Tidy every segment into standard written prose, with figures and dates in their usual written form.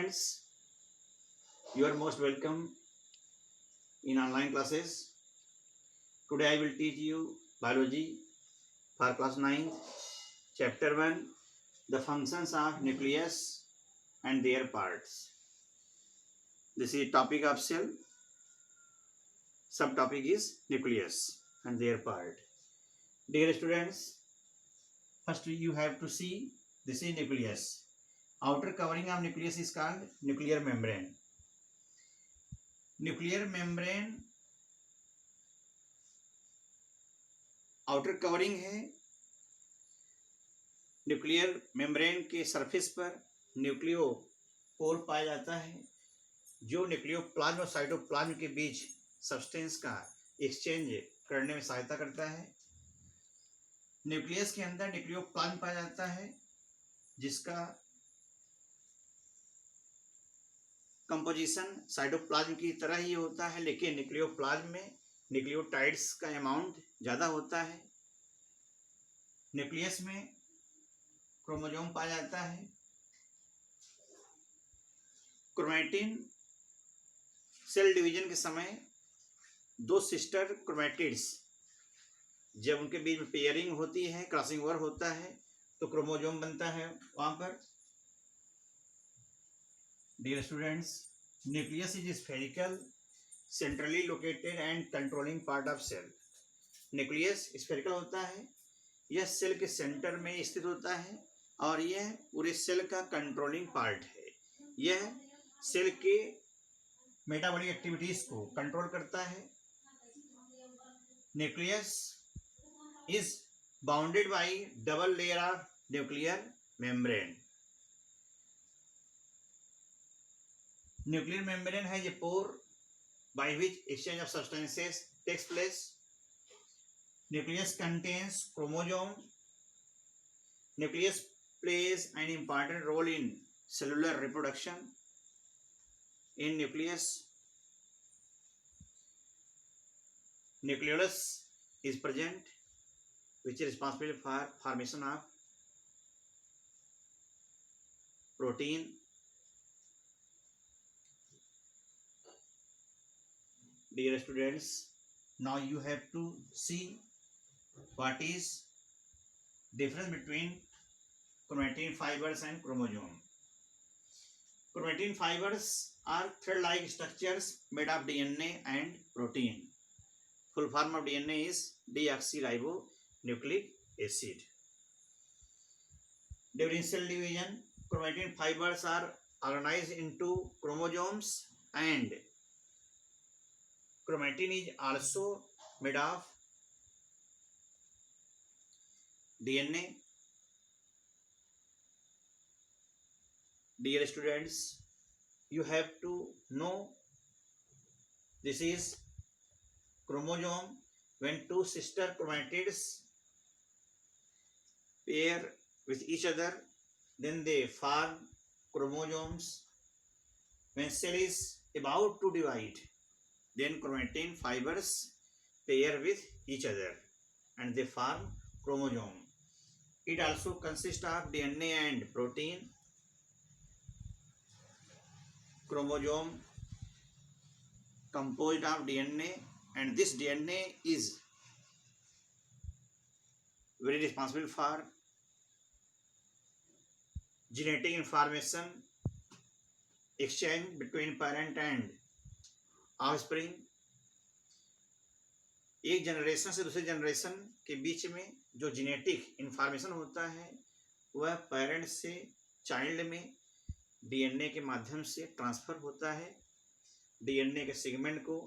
students, you are most welcome in online classes. Today I will teach you biology for class 9th, chapter 1, the functions of nucleus and their parts. This is topic of cell. Subtopic is nucleus and their part. Dear students, first you have to see this is nucleus. Outer covering of nucleus is called nuclear membrane. Nuclear membrane outer covering है. Nuclear membrane के surface पर न्यूक्लियोपोर पाया जाता है जो nucleoplasm और cytoplasm के बीच substance का एक्सचेंज करने में सहायता करता है. न्यूक्लियस के अंदर न्यूक्लियोप्लाज्म पाया जाता है जिसका कंपोजिशन साइटोप्लाज्म की तरह ही होता है, लेकिन न्यूक्लियोप्लाज्म में न्यूक्लियोटाइड्स का अमाउंट ज़्यादा होता है. न्यूक्लियस में क्रोमोसोम पाया जाता है. क्रोमैटिन सेल डिवीजन के समय दो सिस्टर क्रोमैटिड्स जब उनके बीच में पेयरिंग होती है, क्रॉसिंग ओवर होता है, तो क्रोमोसोम बनता है वहाँ पर. Dear students, nucleus is spherical, centrally located and controlling part of cell. Nucleus spherical होता है, यह सेल के सेंटर में स्थित होता है और यह पूरे सेल का कंट्रोलिंग पार्ट है. यह सेल के मेटाबॉलिक एक्टिविटीज को कंट्रोल करता है. Nucleus is bounded by double layer of nuclear membrane. Nuclear membrane has a pore by which exchange of substances takes place. Nucleus contains chromosome. Nucleus plays an important role in cellular reproduction. In nucleus, nucleolus is present, which is responsible for formation of protein. Dear students, now you have to see what is difference between chromatin fibers and chromosome. Chromatin fibers are thread-like structures made of DNA and protein. Full form of DNA is deoxyribonucleic acid. During cell division, chromatin fibers are organized into chromosomes, and chromatin is also made of DNA. Dear students, you have to know this is chromosome. When two sister chromatids pair with each other, then they form chromosomes. When cell is about to divide, then chromatin fibers pair with each other and they form chromosome. It also consists of DNA and protein. Chromosome composed of DNA, and this DNA is very responsible for genetic information exchange between parent and offspring. एक generation से दूसरे generation के बीच में जो genetic information होता है वह parent से चाइल्ड में डीएनए के माध्यम से ट्रांसफर होता है. डीएनए के सेगमेंट को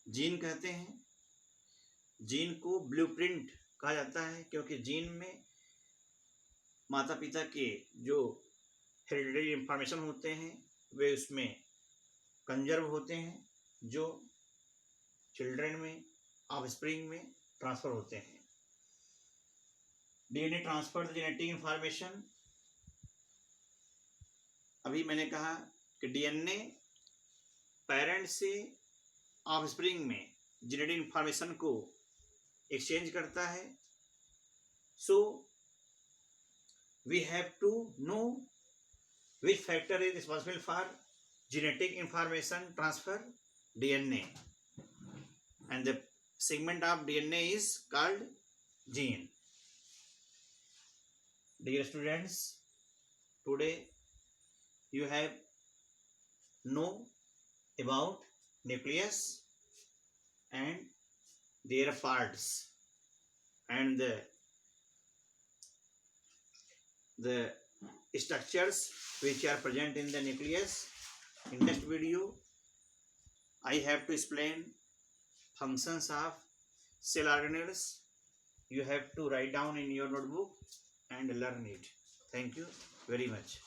जीन कहते हैं. जीन को ब्लूप्रिंट कहा जाता है क्योंकि जीन में माता पिता के जो हेरिडिटरी इंफॉर्मेशन होते हैं वे उसमें कंजर्व होते हैं जो चिल्ड्रन में ऑफस्प्रिंग में ट्रांसफर होते हैं. DNA transfer genetic information. अभी मैंने कहा कि डीएनए पेरेंट से ऑफस्प्रिंग में जेनेटिक इंफॉर्मेशन को एक्सचेंज करता है. So we have to know Which factor is responsible for genetic information transfer? DNA. And the segment of DNA is called gene. Dear students, today you have know about nucleus and their parts and the structures which are present in the nucleus. In next video I have to explain functions of cell organelles. You have to write down in your notebook and learn it. Thank you very much.